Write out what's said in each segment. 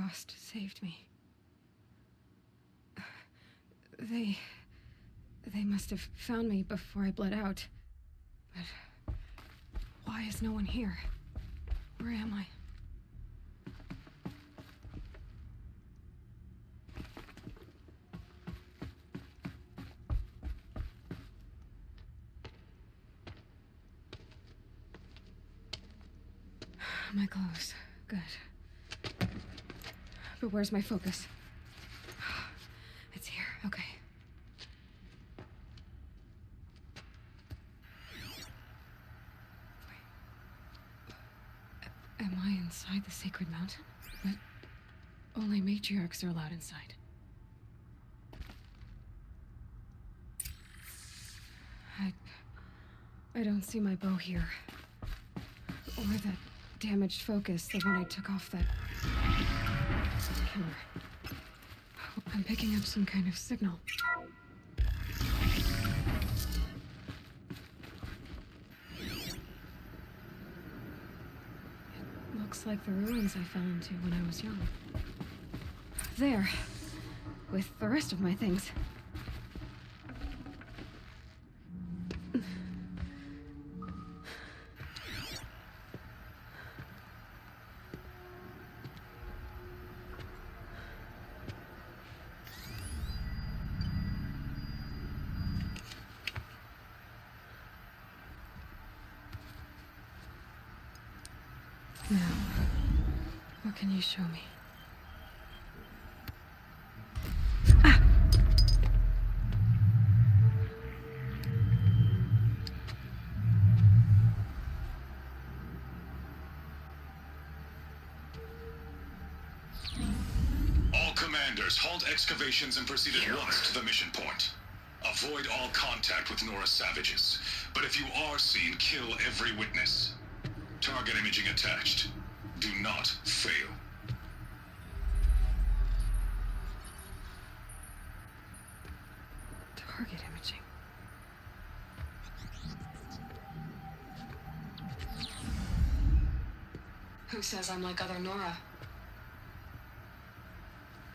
frost saved me. They must have found me before I bled out. But why is no one here? Where am I? My clothes. Good. But where's my focus? It's here. Okay. Wait. Am I inside the sacred mountain? But only matriarchs are allowed inside. I don't see my bow here. Or that damaged focus, the one I took off that killer. I'm picking up some kind of signal. It looks like the ruins I fell into when I was young. There, with the rest of my things. Now, what can you show me? Ah! All commanders, halt excavations and proceed at once to the mission point. Avoid all contact with Nora savages. But if you are seen, kill every witness. Target imaging attached. Do not fail. Target imaging. Who says I'm like other Nora?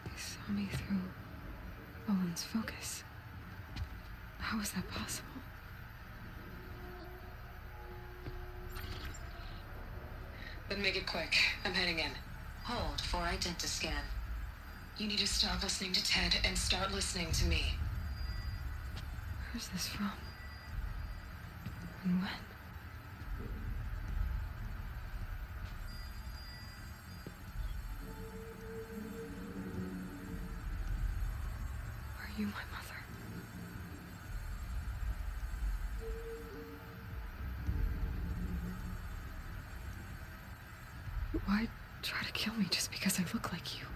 They saw me through Owen's focus. How is that possible? Then make it quick. I'm heading in. Hold for identiscan. You need to stop listening to Ted and start listening to me. Where's this from? And when? Are you my mother? Why try to kill me just because I look like you?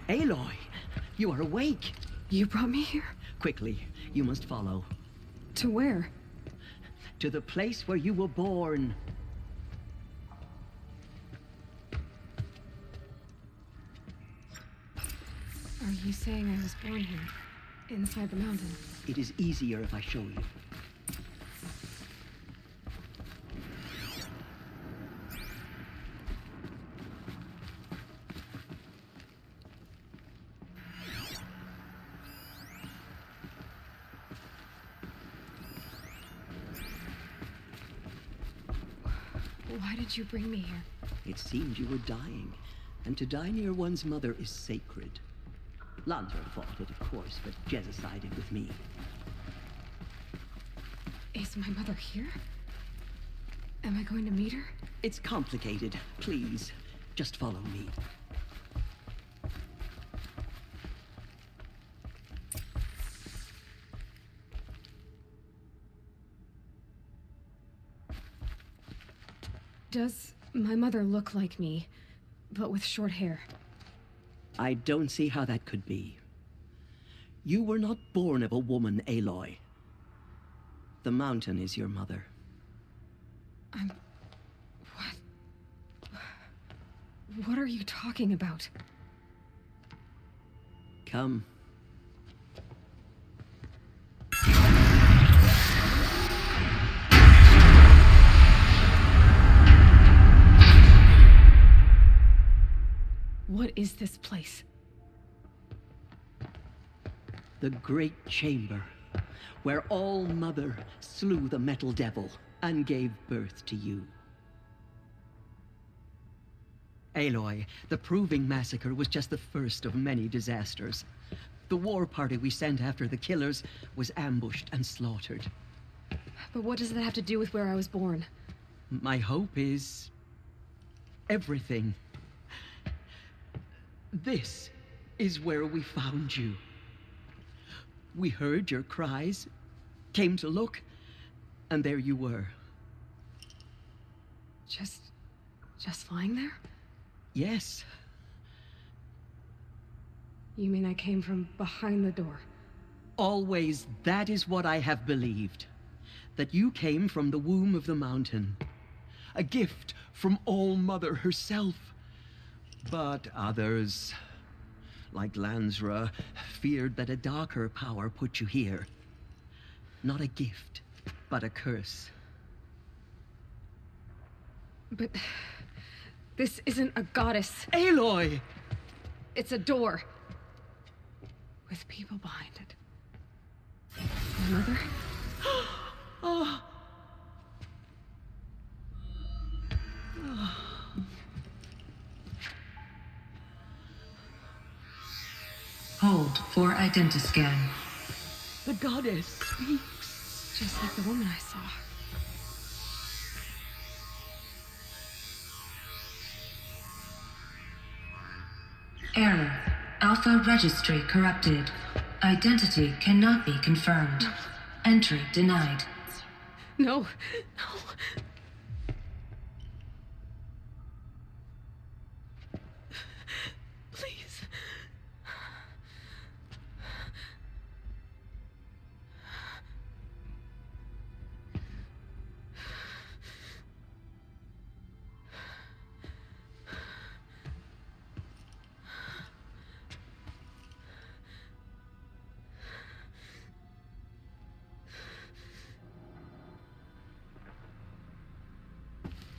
Aloy, you are awake. You brought me here? Quickly, you must follow. To where? To the place where you were born. Are you saying I was born here? Inside the mountain? It is easier if I show you. Why did you bring me here? It seemed you were dying, and to die near one's mother is sacred. Lantern fought it, of course, but Jezza sided with me. Is my mother here? Am I going to meet her? It's complicated. Please, just follow me. Does my mother look like me, but with short hair? I don't see how that could be. You were not born of a woman, Aloy. The mountain is your mother. What? What are you talking about? Come. What is this place? The great chamber, where All Mother slew the metal devil and gave birth to you. Aloy, the Proving Massacre was just the first of many disasters. The war party we sent after the killers was ambushed and slaughtered. But what does that have to do with where I was born? My hope is everything. This is where we found you. We heard your cries, came to look, and there you were. Just lying there? Yes. You mean I came from behind the door? Always that is what I have believed. That you came from the womb of the mountain. A gift from All Mother herself. But others, like Lansra, feared that a darker power put you here. Not a gift, but a curse. But this isn't a goddess. Aloy! It's a door. With people behind it. My mother? Oh. Hold for identiscan. The goddess speaks. Just like the woman I saw. Error. Alpha registry corrupted. Identity cannot be confirmed. Entry denied. No. Please.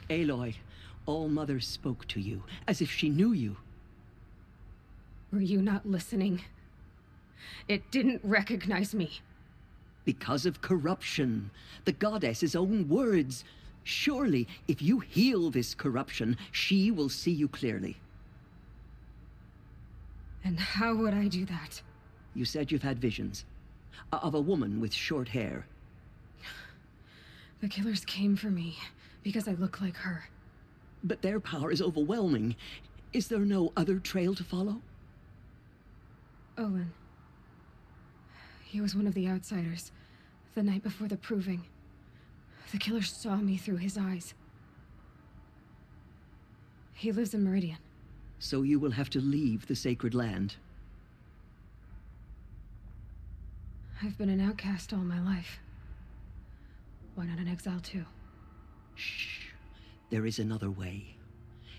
Aloy, All Mother spoke to you, as if she knew you. Were you not listening? It didn't recognize me. Because of corruption. The goddess's own words. Surely, if you heal this corruption, she will see you clearly. And how would I do that? You said you've had visions. Of a woman with short hair. The killers came for me because I look like her. But their power is overwhelming. Is there no other trail to follow? Owen. He was one of the outsiders. The night before the proving. The killer saw me through his eyes. He lives in Meridian. So you will have to leave the sacred land. I've been an outcast all my life. Why not an exile too? Shh. There is another way.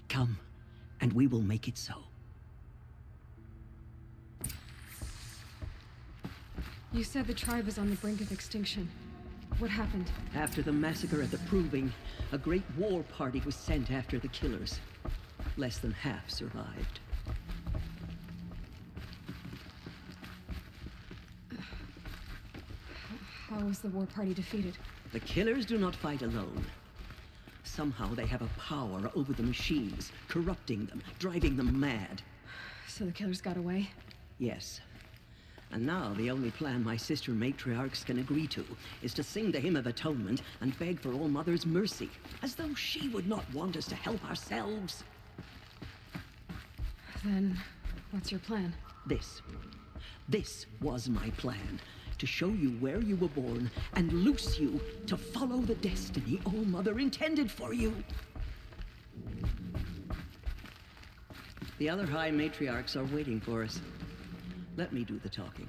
Come, and we will make it so. You said the tribe is on the brink of extinction. What happened? After the massacre at the Proving, a great war party was sent after the killers. Less than half survived. How was the war party defeated? The killers do not fight alone. Somehow they have a power over the machines, corrupting them, driving them mad. So the killers got away? Yes. And now the only plan my sister matriarchs can agree to is to sing the Hymn of Atonement and beg for All Mother's mercy, as though she would not want us to help ourselves. Then, what's your plan? This was my plan. To show you where you were born and loose you to follow the destiny All Mother intended for you. The other High Matriarchs are waiting for us. Let me do the talking.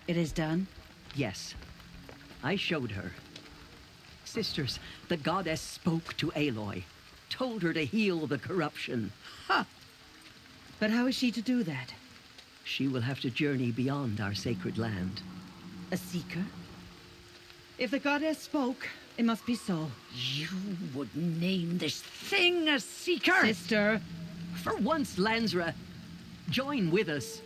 It is done? Yes. I showed her. Sisters, the goddess spoke to Aloy. Told her to heal the corruption. Ha! But how is she to do that? She will have to journey beyond our sacred land. A seeker? If the goddess spoke, it must be so. You would name this thing a seeker? Sister, For once, Lansra, join with us.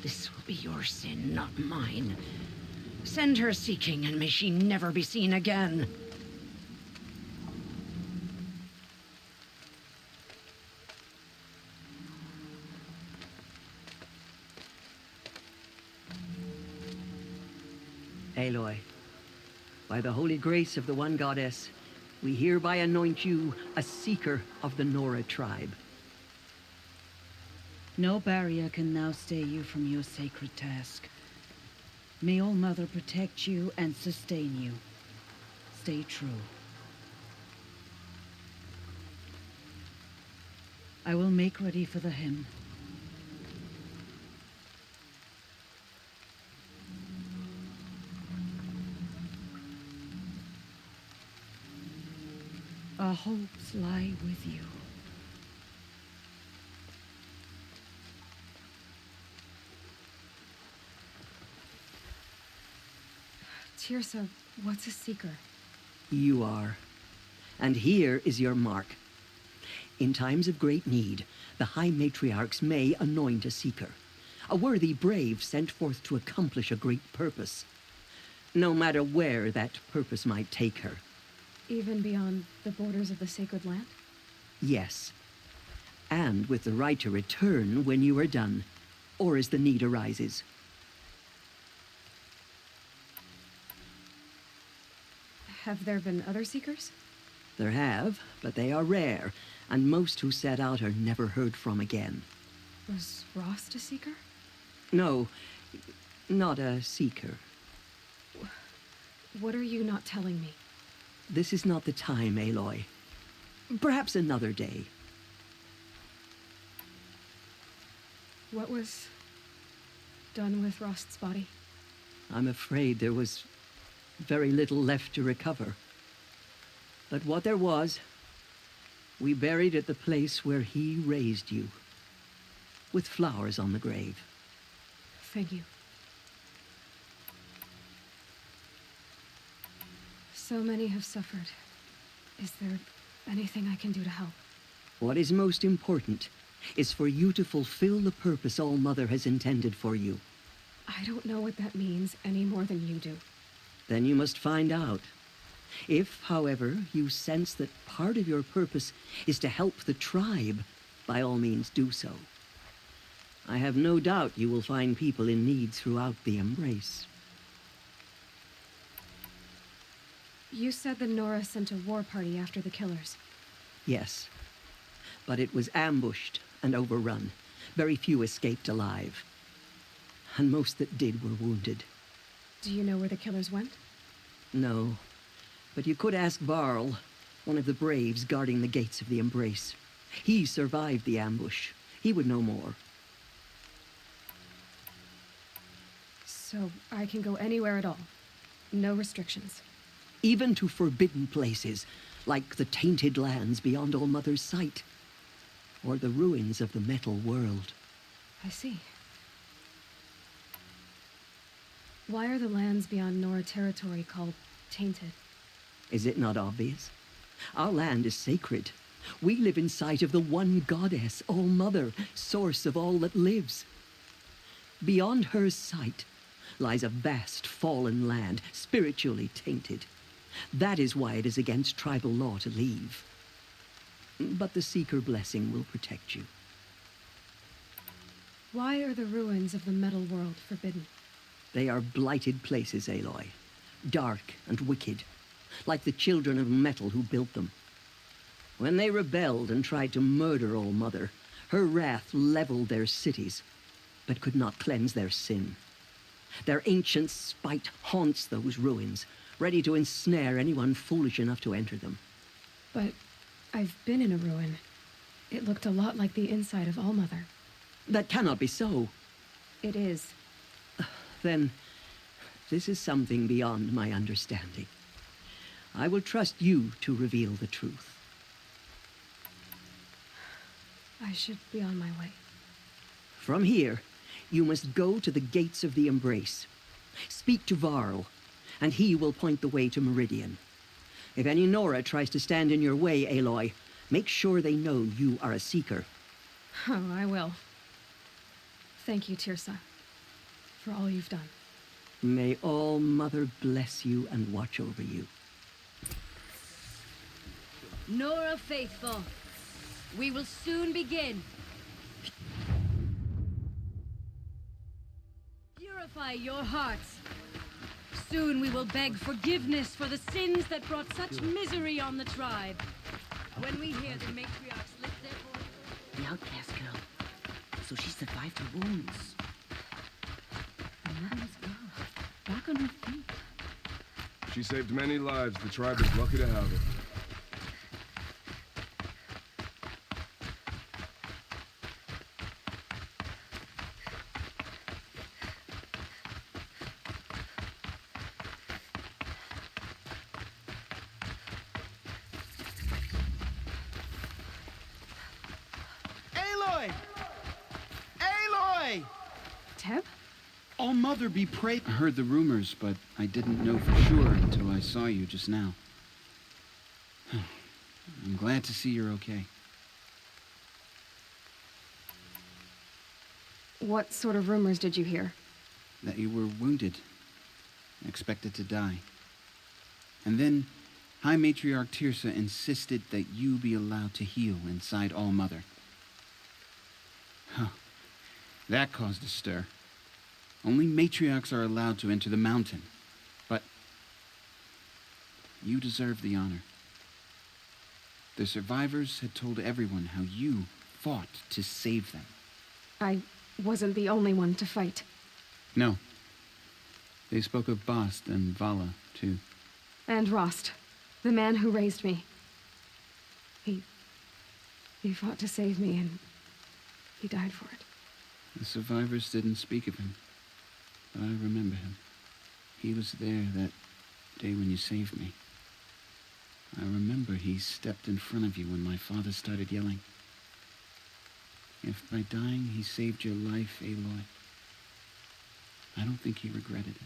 This will be your sin, not mine. Send her seeking, and may she never be seen again. Aloy, by the holy grace of the one goddess, we hereby anoint you a seeker of the Nora tribe. no barrier can now stay you from your sacred task. May All Mother protect you and sustain you. Stay true. I will make ready for the hymn. Our hopes lie with you. Tirsa, what's a seeker? You are. And here is your mark. In times of great need, the High Matriarchs may anoint a seeker, a worthy brave sent forth to accomplish a great purpose, no matter where that purpose might take her. Even beyond the borders of the sacred land? Yes. And with the right to return when you are done, or as the need arises. Have there been other seekers? There have, but they are rare, and most who set out are never heard from again. Was Rost a seeker? No, not a seeker. What are you not telling me? This is not the time, Aloy. Perhaps another day. What was done with Rost's body? I'm afraid there was very little left to recover. But what there was, we buried at the place where he raised you, with flowers on the grave. Thank you. So many have suffered. Is there anything I can do to help? What is most important is for you to fulfill the purpose All Mother has intended for you. I don't know what that means any more than you do. Then you must find out. If, however, you sense that part of your purpose is to help the tribe, by all means do so. I have no doubt you will find people in need throughout the Embrace. You said the Nora sent a war party after the killers. Yes, but it was ambushed and overrun. Very few escaped alive. And most that did were wounded. Do you know where the killers went? No, but you could ask Varl, one of the braves guarding the gates of the Embrace. He survived the ambush. He would know more. So I can go anywhere at all. No restrictions. Even to forbidden places, like the tainted lands beyond All Mother's sight, or the ruins of the metal world. I see. Why are the lands beyond Nora territory called tainted? Is it not obvious? Our land is sacred. We live in sight of the one goddess, All Mother, source of all that lives. Beyond her sight lies a vast fallen land, spiritually tainted. That is why it is against tribal law to leave. But the Seeker blessing will protect you. Why are the ruins of the metal world forbidden? They are blighted places, Aloy. Dark and wicked, like the children of metal who built them. When they rebelled and tried to murder All Mother, her wrath leveled their cities, but could not cleanse their sin. Their ancient spite haunts those ruins, ready to ensnare anyone foolish enough to enter them. But I've been in a ruin. It looked a lot like the inside of All Mother. That cannot be so. It is. Then, this is something beyond my understanding. I will trust you to reveal the truth. I should be on my way. From here, you must go to the gates of the Embrace. Speak to Varl, and he will point the way to Meridian. If any Nora tries to stand in your way, Aloy, make sure they know you are a Seeker. Oh, I will. Thank you, Tirsa, for all you've done. May All Mother bless you and watch over you. Nora Faithful, we will soon begin. Purify your hearts. Soon we will beg forgiveness for the sins that brought such misery on the tribe. When we hear the matriarchs lift their voices... The outcast girl. So she survived her wounds. And now is gone. Back on her feet. She saved many lives. The tribe is lucky to have her. Aloy! Aloy! Teb? All Mother be praised. I heard the rumors, but I didn't know for sure until I saw you just now. I'm glad to see you're okay. What sort of rumors did you hear? That you were wounded, expected to die. And then High Matriarch Tirsa insisted that you be allowed to heal inside All Mother. Huh. That caused a stir. Only matriarchs are allowed to enter the mountain. But you deserve the honor. The survivors had told everyone how you fought to save them. I wasn't the only one to fight. No. They spoke of Bast and Vala, too. And Rost, the man who raised me. He fought to save me, and he died for it. The survivors didn't speak of him, but I remember him. He was there that day when you saved me. I remember he stepped in front of you when my father started yelling. If by dying he saved your life, Aloy, I don't think he regretted it.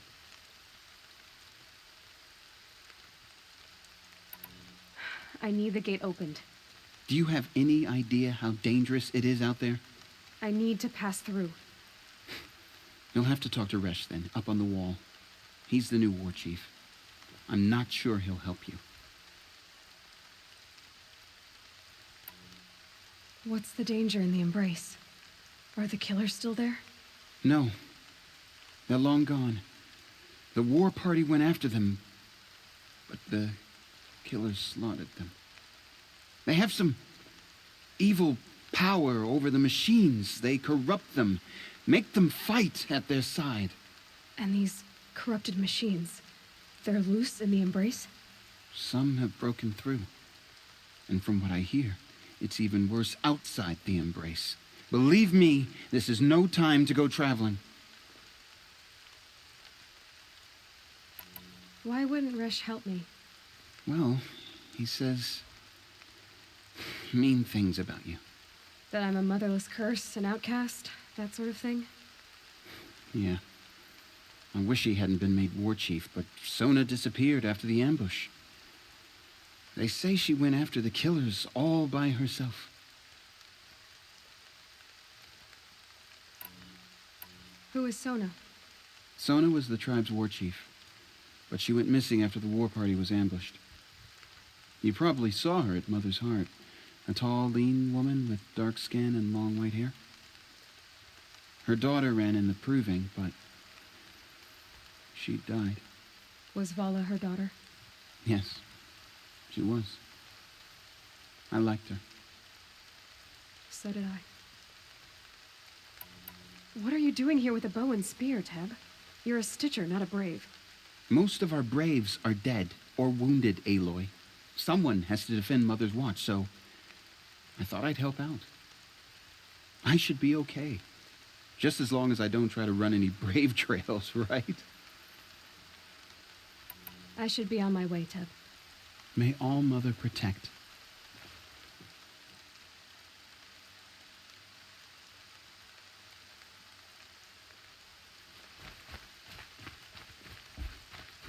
I need the gate opened. Do you have any idea how dangerous it is out there? I need to pass through. You'll have to talk to Resh then, up on the wall. He's the new war chief. I'm not sure he'll help you. What's the danger in the embrace? Are the killers still there? No. They're long gone. The war party went after them, but the killers slaughtered them. They have some evil power over the machines. They corrupt them, make them fight at their side. And these corrupted machines, they're loose in the embrace? Some have broken through. And from what I hear, it's even worse outside the embrace. Believe me, this is no time to go traveling. Why wouldn't Resh help me? Well, he says mean things about you. That I'm a motherless curse, an outcast, that sort of thing? Yeah. I wish he hadn't been made war chief, but Sona disappeared after the ambush. They say she went after the killers all by herself. Who is Sona? Sona was the tribe's war chief, but she went missing after the war party was ambushed. You probably saw her at Mother's Heart. A tall, lean woman with dark skin and long white hair. Her daughter ran in the proving, but she died. Was Vala her daughter? Yes, she was. I liked her. So did I. What are you doing here with a bow and spear, Teb? You're a Stitcher, not a Brave. Most of our Braves are dead or wounded, Aloy. Someone has to defend Mother's Watch, so I thought I'd help out. I should be okay. Just as long as I don't try to run any Brave trails, right? I should be on my way, Teb. May All Mother protect.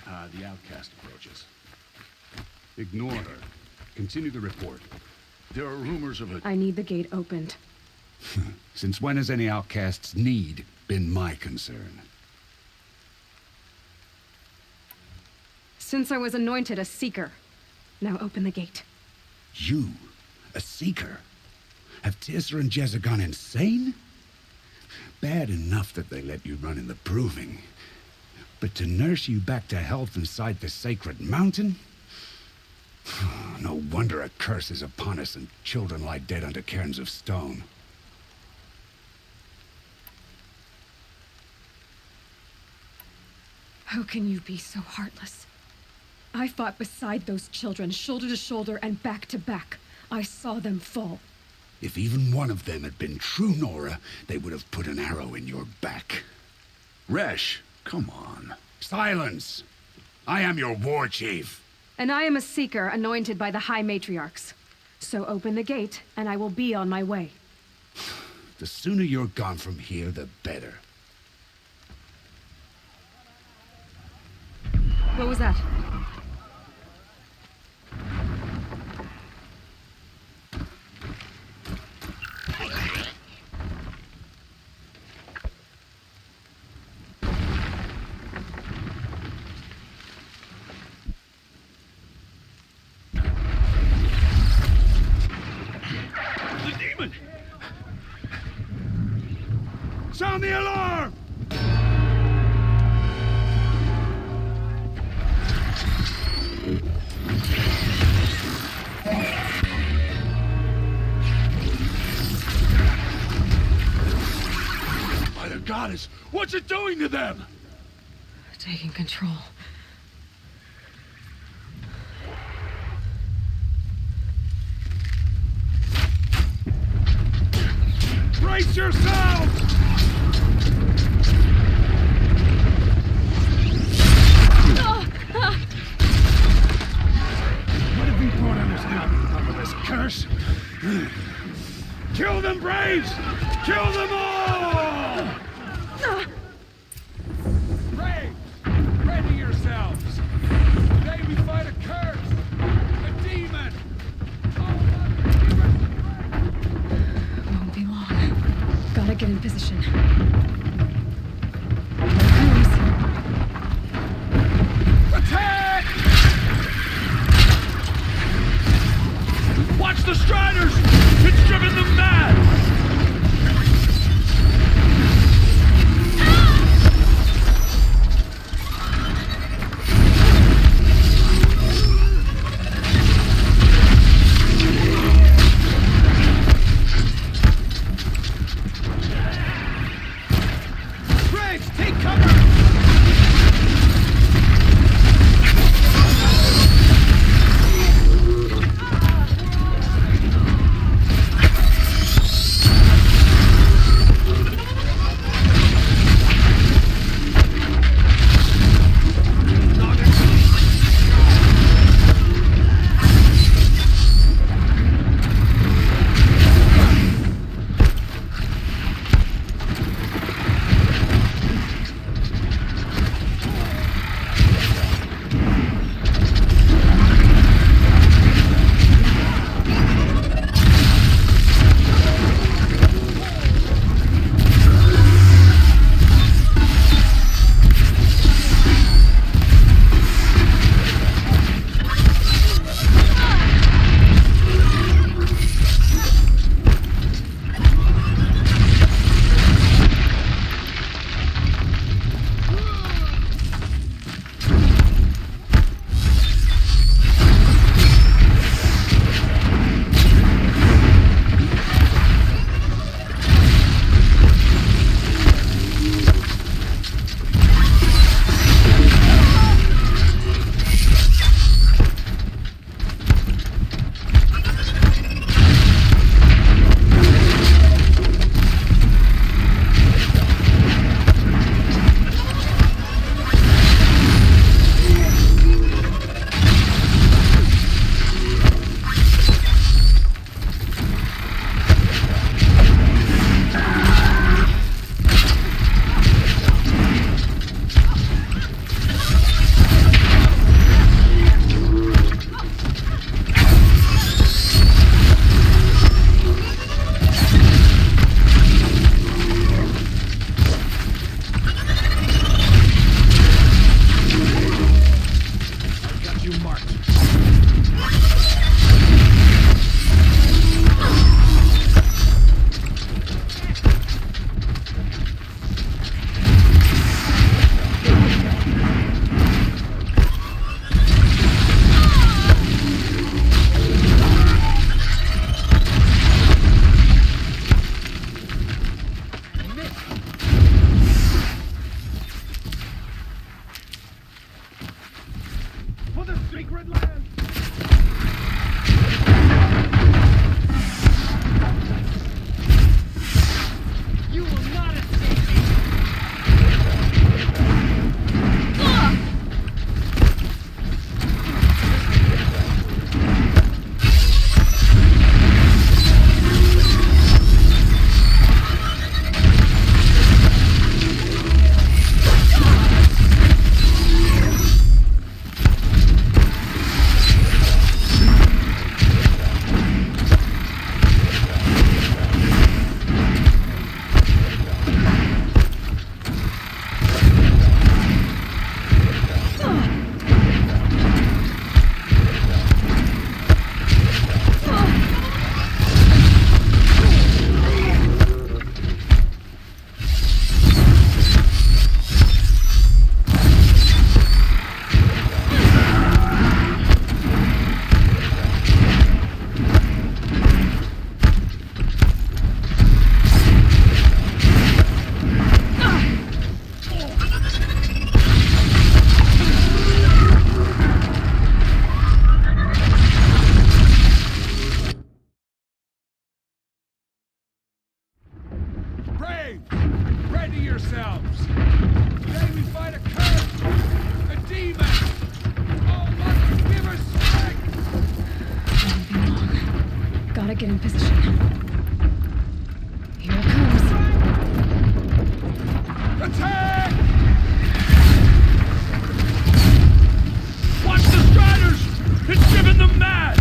The outcast approaches. Ignore her. Continue the report. There are rumors of a... I need the gate opened. Since when has any outcast's need been my concern? Since I was anointed a seeker. Now open the gate. You? A seeker? Have Tissa and Jezza gone insane? Bad enough that they let you run in the proving. But to nurse you back to health inside the sacred mountain? No wonder a curse is upon us and children lie dead under cairns of stone. How can you be so heartless? I fought beside those children, shoulder to shoulder and back to back. I saw them fall. If even one of them had been true Nora, they would have put an arrow in your back. Resh, come on. Silence! I am your war chief. And I am a seeker anointed by the High Matriarchs. So open the gate, and I will be on my way. The sooner you're gone from here, the better. What was that? Sound the alarm! By the goddess, what's it doing to them? Taking control. Brace yourselves! What have we brought on this mountain under this curse? Kill them, Braves! Kill them all! Braves! Ready yourselves! Today we fight a curse! A demon! Won't be long. Gotta get in position. Attack! Watch the Striders! It's driven them mad! sacred land! You will not escape me! Brave! Ready yourselves! Today we fight a curse! A demon! Oh, Mother, give us strength! Won't be long. Gotta get in position. Here it comes. Attack! Watch the Striders! It's driven them mad!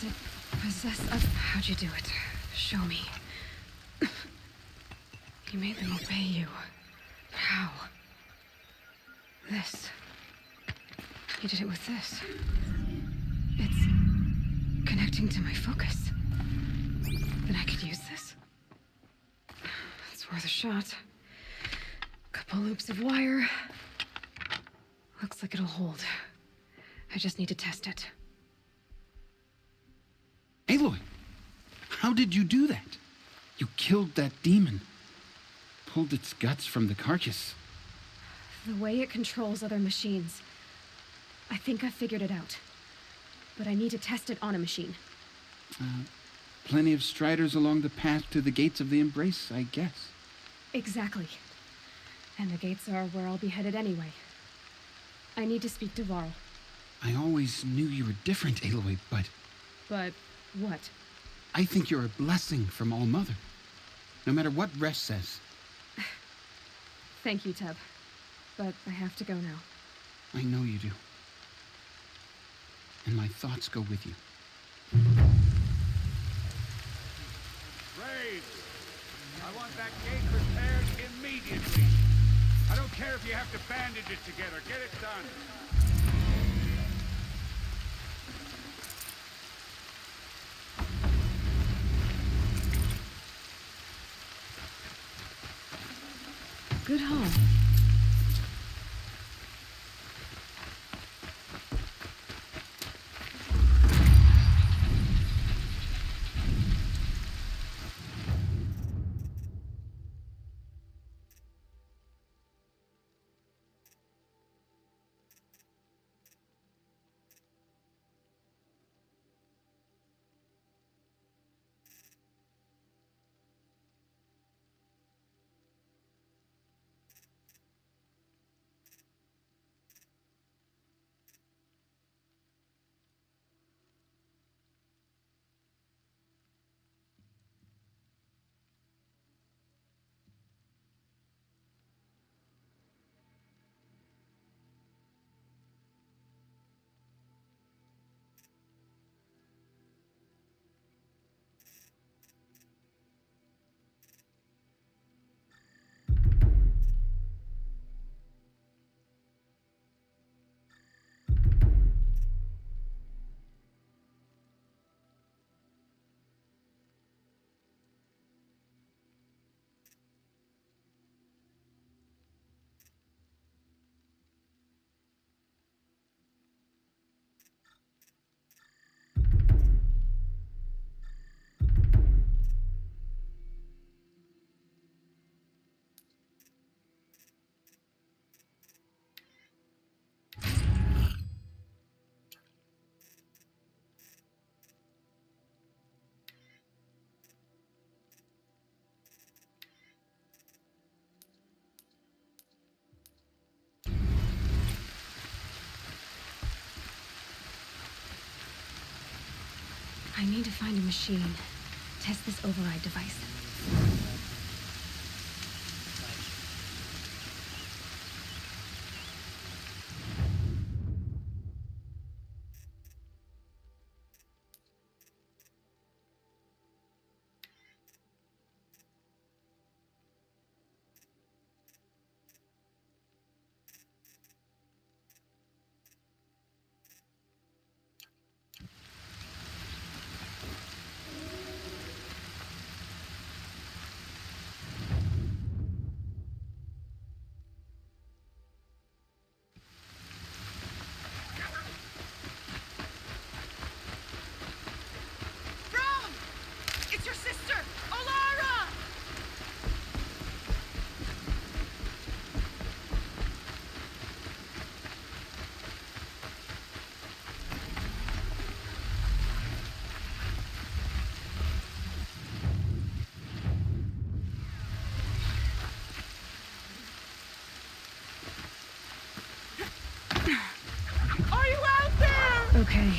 Does it possess how'd you do it? Show me. You made them obey you. How? This. You did it with this. It's connecting to my focus. Then I could use this. It's worth a shot. Couple loops of wire. Looks like it'll hold. I just need to test it. Aloy, how did you do that? You killed that demon. Pulled its guts from the carcass. The way it controls other machines. I think I figured it out. But I need to test it on a machine. Plenty of striders along the path to the gates of the Embrace, I guess. Exactly. And the gates are where I'll be headed anyway. I need to speak to Varl. I always knew you were different, Aloy, but... But what? I think you're a blessing from All Mother. No matter what Resh says. Thank you, Teb. But I have to go now. I know you do. And my thoughts go with you. Braves! I want that gate repaired immediately. I don't care if you have to bandage it together. Get it done. Good haul. I need to find a machine. Test this override device. It's your sister, Olara! Are you out there? Okay.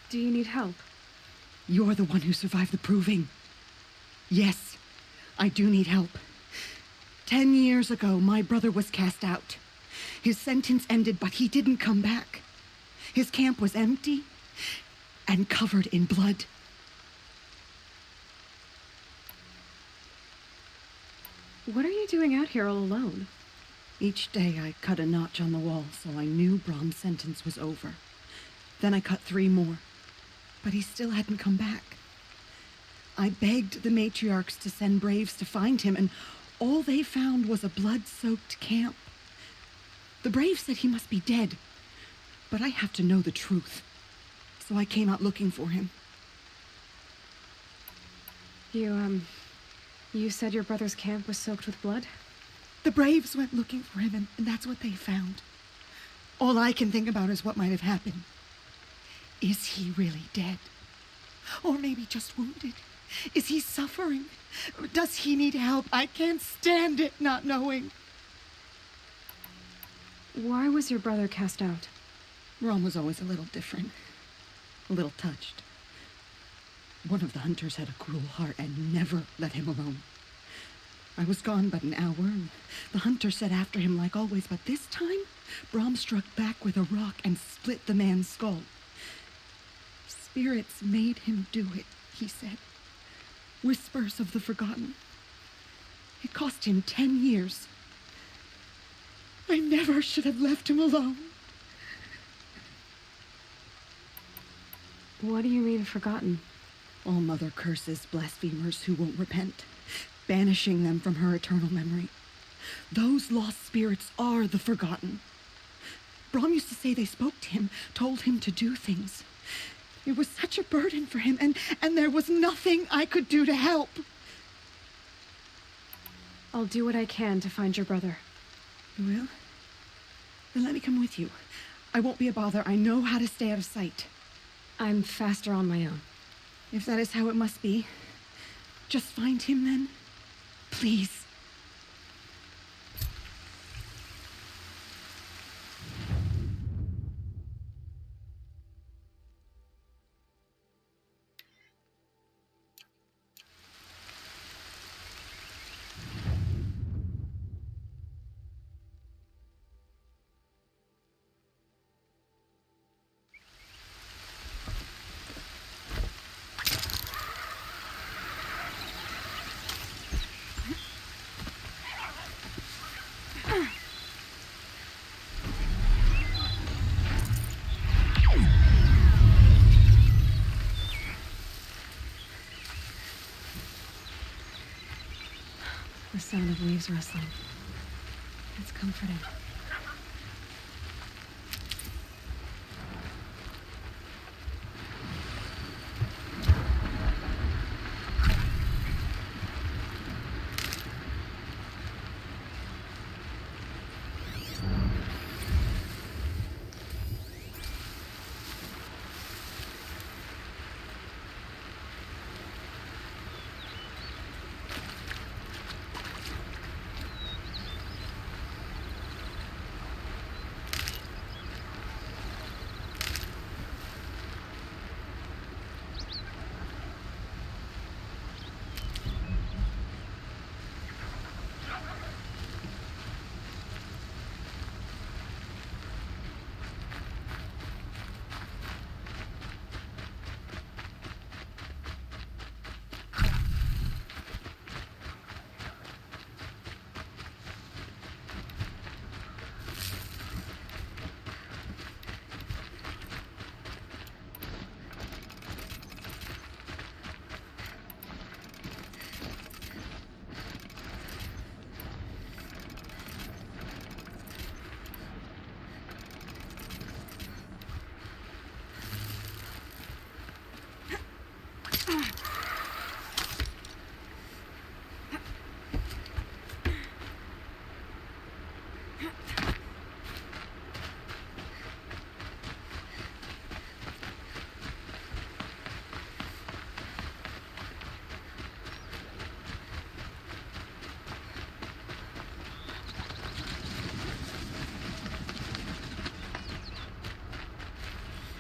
Do you need help? You're the one who survived the proving. Yes, I do need help. 10 years ago, my brother was cast out. His sentence ended, but he didn't come back. His camp was empty and covered in blood. What are you doing out here all alone? Each day I cut a notch on the wall, so I knew Brom's sentence was over. Then I cut 3 more, but he still hadn't come back. I begged the matriarchs to send braves to find him, and all they found was a blood-soaked camp. The braves said he must be dead, but I have to know the truth, so I came out looking for him. You said your brother's camp was soaked with blood? The braves went looking for him, and that's what they found. All I can think about is what might have happened. Is he really dead? Or maybe just wounded? Is he suffering? Does he need help? I can't stand it not knowing. Why was your brother cast out? Rom was always a little different. A little touched. One of the hunters had a cruel heart and never let him alone. I was gone but an hour, and the hunter set after him like always, but this time, Brom struck back with a rock and split the man's skull. Spirits made him do it, he said. Whispers of the forgotten. It cost him 10 years. I never should have left him alone. What do you mean, forgotten? All-Mother curses blasphemers who won't repent, banishing them from her eternal memory. Those lost spirits are the forgotten. Brom used to say they spoke to him, told him to do things. It was such a burden for him, and there was nothing I could do to help. I'll do what I can to find your brother. You will? Then let me come with you. I won't be a bother. I know how to stay out of sight. I'm faster on my own. If that is how it must be, just find him then. Please. The sound of leaves rustling. It's comforting.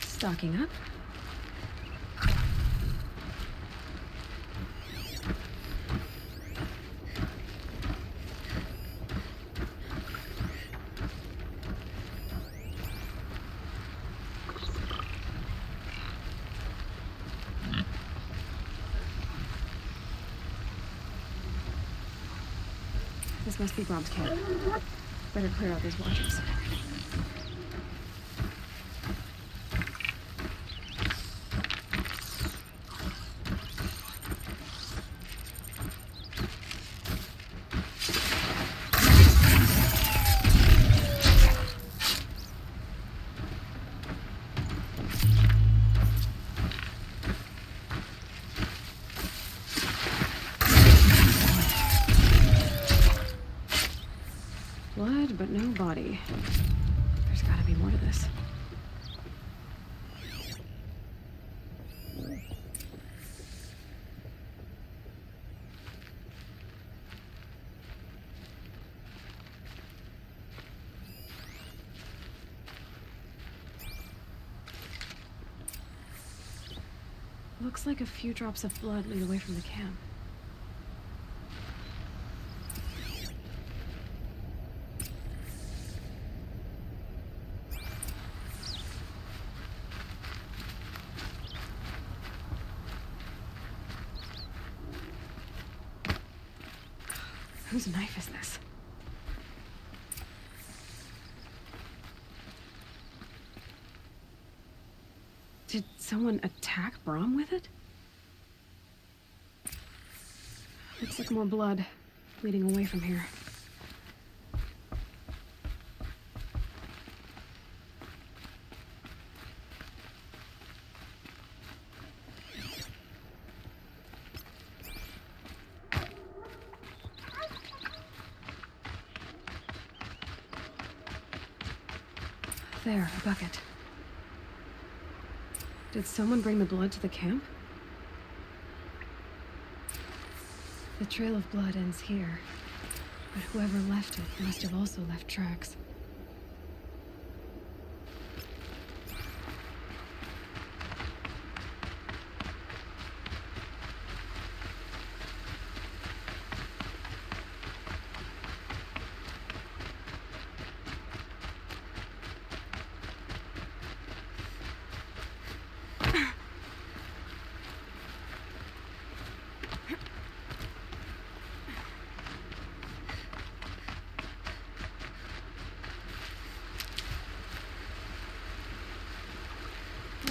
Stocking up. This must be Brom's camp. Better clear out these watchers. Blood, but no body. There's gotta be more to this. Looks like a few drops of blood lead away from the camp. Whose knife is this? Did someone attack Brom with it? Looks like more blood leading away from here. There, a bucket. Did someone bring the blood to the camp? The trail of blood ends here, but whoever left it must have also left tracks.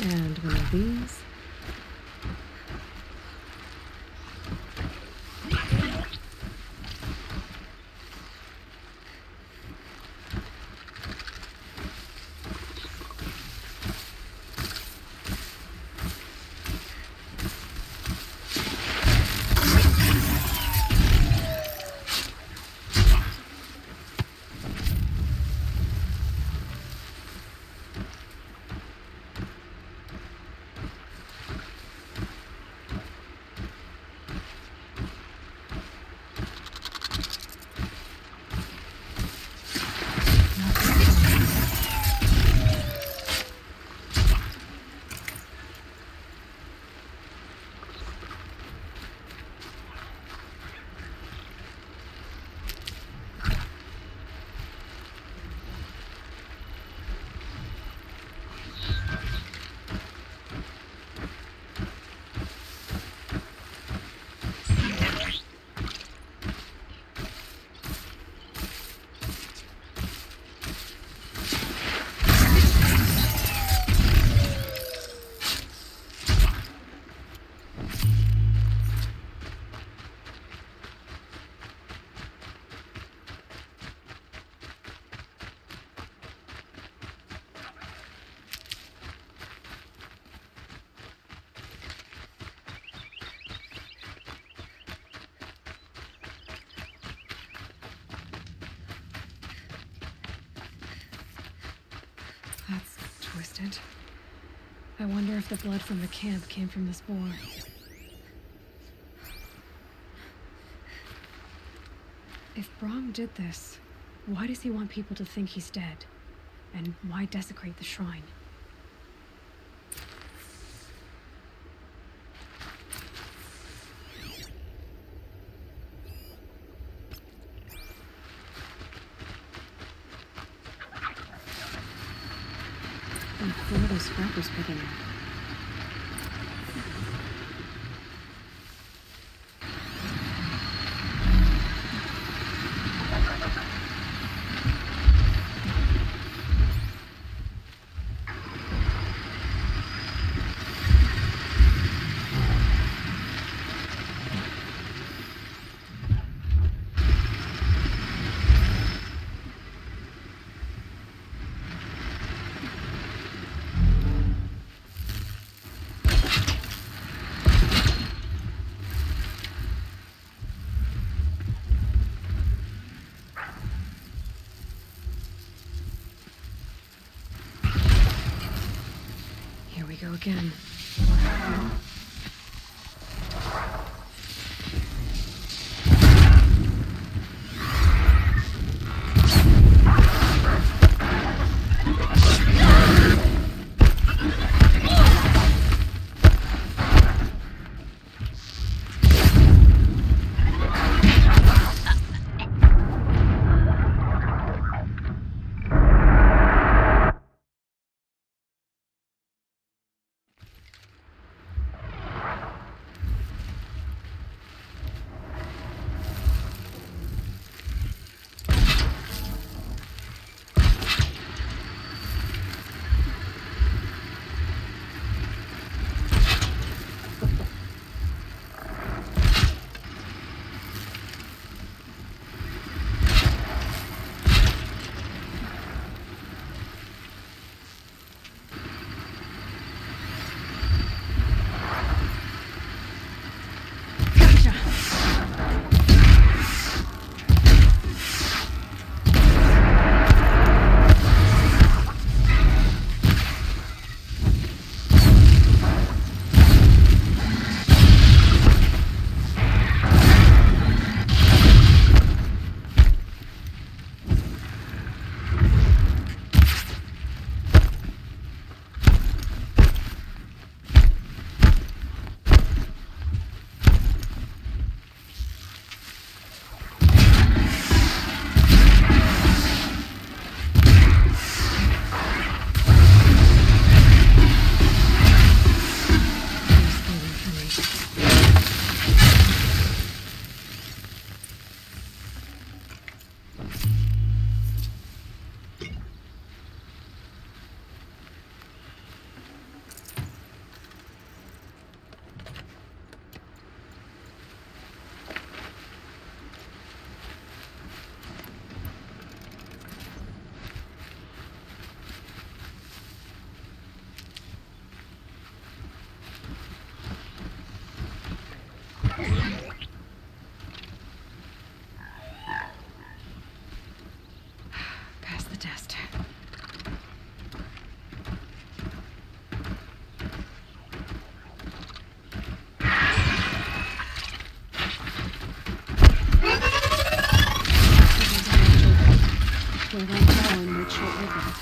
And one of these. That's twisted. I wonder if the blood from the camp came from this boar. If Brom did this, why does he want people to think he's dead? And why desecrate the shrine? And what are those scrappers picking up? go again. Past the test. We'll run down and make short work of it.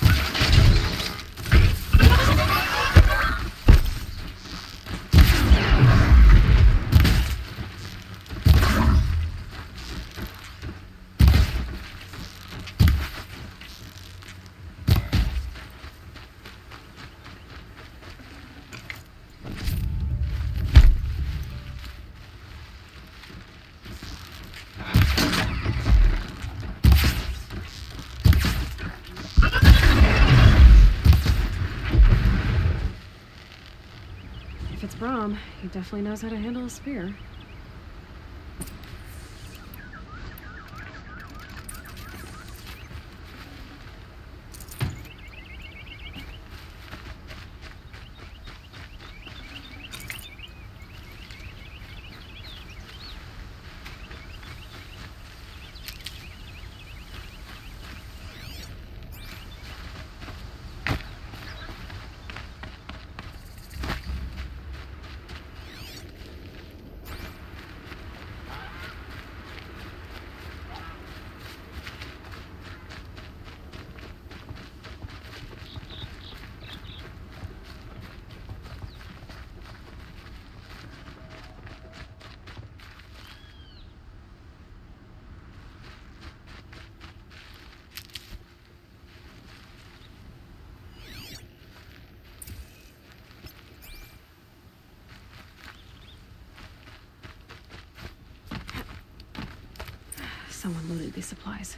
If it's Brahm, he definitely knows how to handle a spear. Someone loaded these supplies.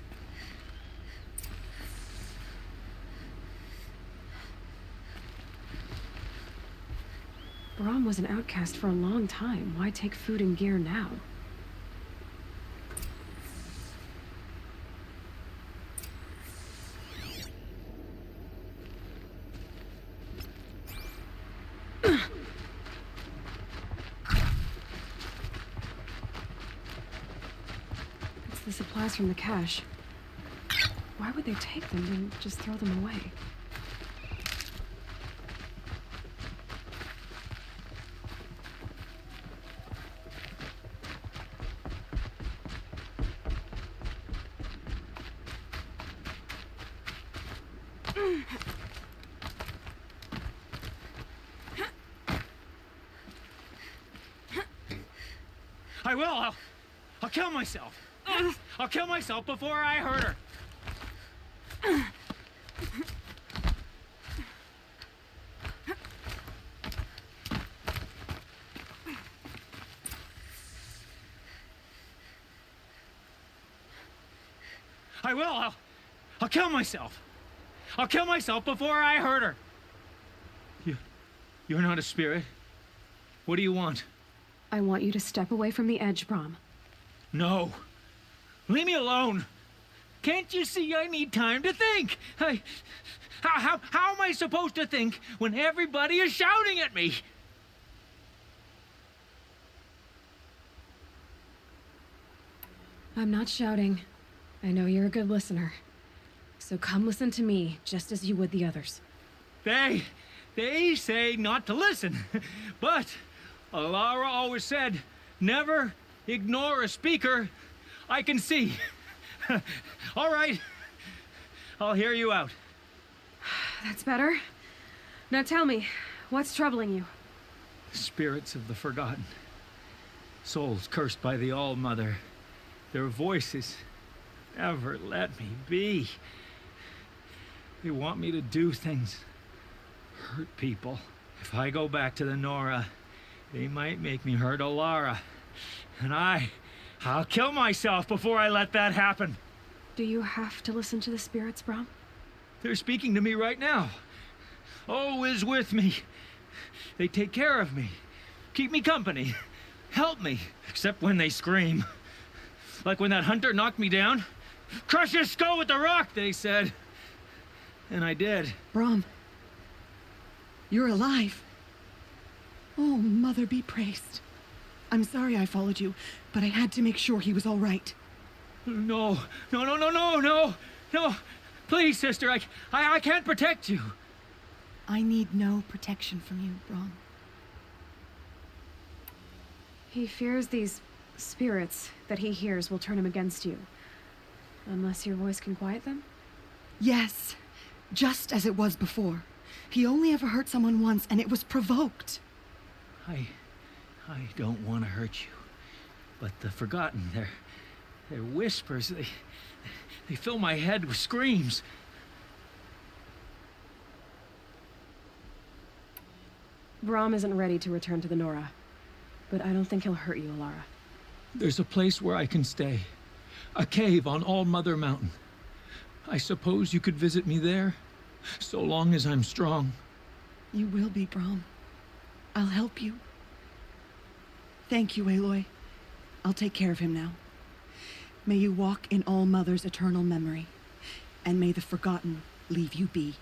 Brahm was an outcast for a long time. Why take food and gear now? It's the supplies from the cache. Why would they take them and just throw them away? will. I'll kill myself. I'll kill myself before I hurt her. I will. I'll kill myself. I'll kill myself before I hurt her. You're not a spirit. What do you want? I want you to step away from the edge, Brom. No. Leave me alone. Can't you see I need time to think? How am I supposed to think when everybody is shouting at me? I'm not shouting. I know you're a good listener. So come listen to me, just as you would the others. They say not to listen. But Alara always said, never ignore a speaker I can see. All right. I'll hear you out. That's better. Now tell me, what's troubling you? Spirits of the forgotten. Souls cursed by the All-Mother. Their voices never let me be. They want me to do things, hurt people. If I go back to the Nora, they might make me hurt Alara. And I'll kill myself before I let that happen. Do you have to listen to the spirits, Brom? They're speaking to me right now. Oh is with me. They take care of me, keep me company, help me, except when they scream. Like when that hunter knocked me down. Crush his skull with the rock, they said. And I did. Brom, you're alive. Oh, Mother be praised. I'm sorry I followed you, but I had to make sure he was all right. No. Please, sister, I can't protect you. I need no protection from you, Brom. He fears these spirits that he hears will turn him against you. Unless your voice can quiet them? Yes, just as it was before. He only ever hurt someone once, and it was provoked. I don't want to hurt you. But the forgotten, their whispers, they fill my head with screams. Brom isn't ready to return to the Nora, but I don't think he'll hurt you, Alara. There's a place where I can stay. A cave on All-Mother Mountain. I suppose you could visit me there, so long as I'm strong. You will be, Brom. I'll help you. Thank you, Aloy. I'll take care of him now. May you walk in All-Mother's eternal memory, and may the forgotten leave you be.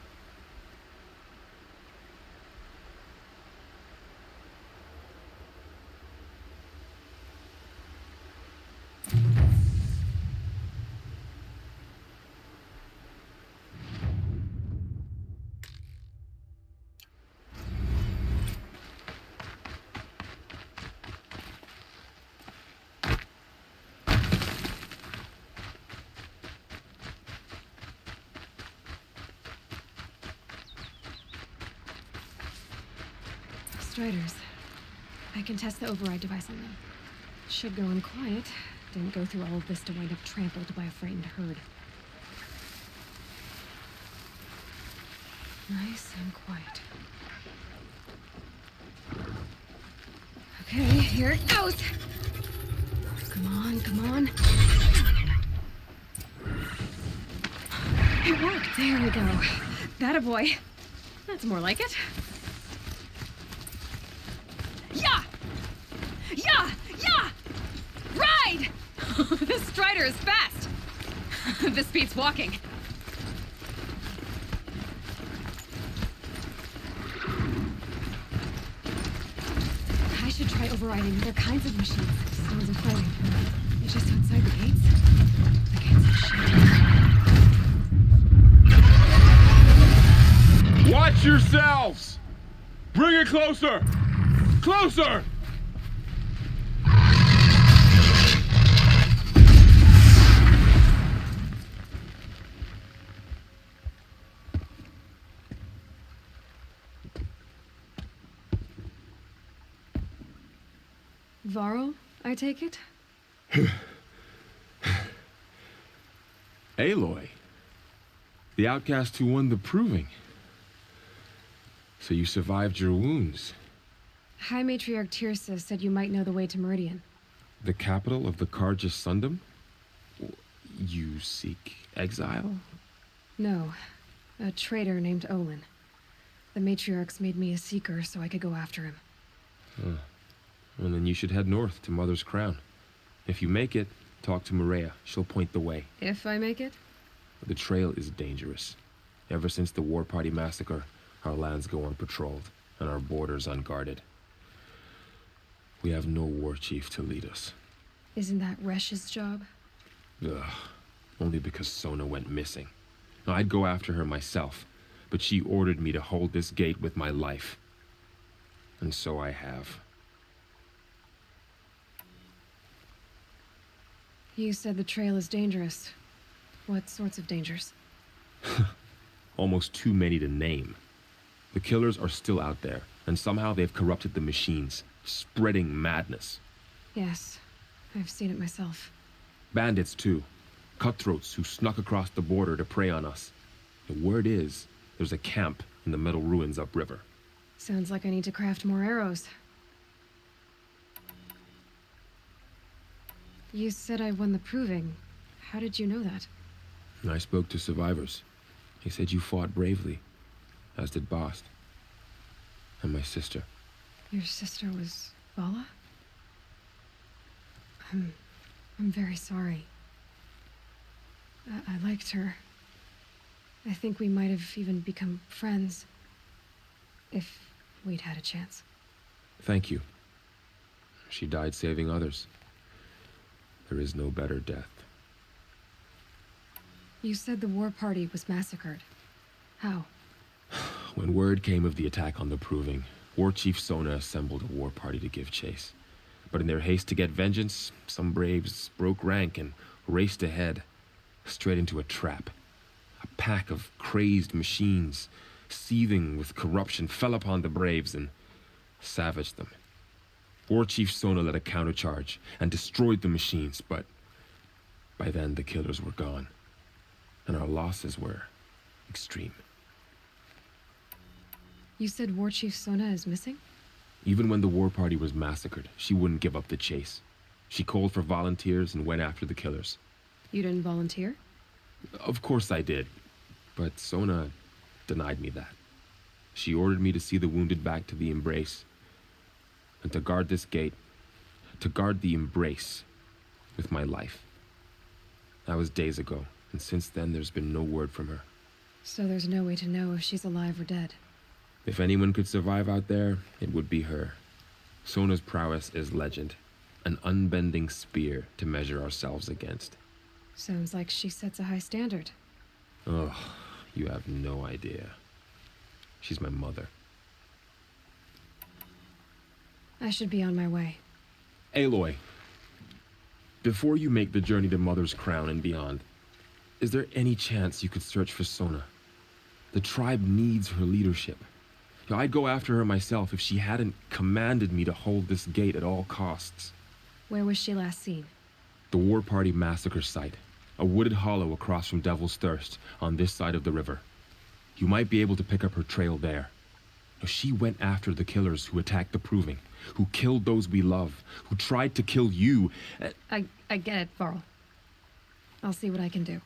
Striders. I can test the override device on them. Should go in quiet. Didn't go through all of this to wind up trampled by a frightened herd. Nice and quiet. Okay, here it goes! Come on, come on. It worked! There we go. That a boy. That's more like it. Yeah! Yeah! Yeah! Ride! This Strider is fast! This beats walking. I should try overriding other kinds of machines. Sounds of fighting. It's just outside the gates. The gates are shut. Watch yourselves! Bring it closer! Closer! Varro, I take it? Aloy. The outcast who won the proving. So you survived your wounds. High Matriarch Tirsa said you might know the way to Meridian. The capital of the Carja Sundom? You seek exile? No. A traitor named Olin. The Matriarchs made me a seeker so I could go after him. Huh. Well, then you should head north to Mother's Crown. If you make it, talk to Maria. She'll point the way. If I make it? The trail is dangerous. Ever since the War Party massacre, our lands go unpatrolled, and our borders unguarded. We have no war chief to lead us. Isn't that Resh's job? Ugh. Only because Sona went missing. Now, I'd go after her myself, but she ordered me to hold this gate with my life. And so I have. You said the trail is dangerous. What sorts of dangers? Almost too many to name. The killers are still out there, and somehow they've corrupted the machines, spreading madness. Yes, I've seen it myself. Bandits, too. Cutthroats who snuck across the border to prey on us. The word is, there's a camp in the metal ruins upriver. Sounds like I need to craft more arrows. You said I won the proving. How did you know that? I spoke to survivors. They said you fought bravely, as did Bast. And my sister. Your sister was Vala? I'm very sorry. I liked her. I think we might have even become friends. If we'd had a chance. Thank you. She died saving others. There is no better death. You said the war party was massacred. How? When word came of the attack on the Proving, War Chief Sona assembled a war party to give chase. But in their haste to get vengeance, some braves broke rank and raced ahead, straight into a trap. A pack of crazed machines, seething with corruption, fell upon the braves and savaged them. War Chief Sona led a countercharge and destroyed the machines, but by then the killers were gone, and our losses were extreme. You said War Chief Sona is missing? Even when the war party was massacred, she wouldn't give up the chase. She called for volunteers and went after the killers. You didn't volunteer? Of course I did, but Sona denied me that. She ordered me to see the wounded back to the Embrace, and to guard this gate, to guard the Embrace with my life. That was days ago, and since then there's been no word from her. So there's no way to know if she's alive or dead. If anyone could survive out there, it would be her. Sona's prowess is legend, an unbending spear to measure ourselves against. Sounds like she sets a high standard. Oh, you have no idea. She's my mother. I should be on my way. Aloy, before you make the journey to Mother's Crown and beyond, is there any chance you could search for Sona? The tribe needs her leadership. I'd go after her myself if she hadn't commanded me to hold this gate at all costs. Where was she last seen? The War Party massacre site. A wooded hollow across from Devil's Thirst, on this side of the river. You might be able to pick up her trail there. She went after the killers who attacked the Proving, who killed those we love, who tried to kill you. I get it, Varl. I'll see what I can do.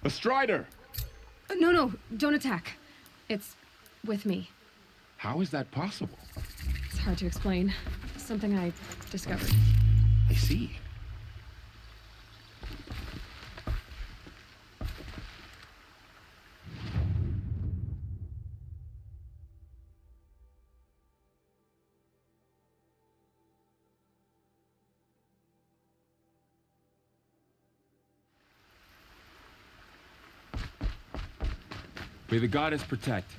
A Strider! No, don't attack. It's with me. How is that possible? It's hard to explain. Something I discovered. I see. May the goddess protect.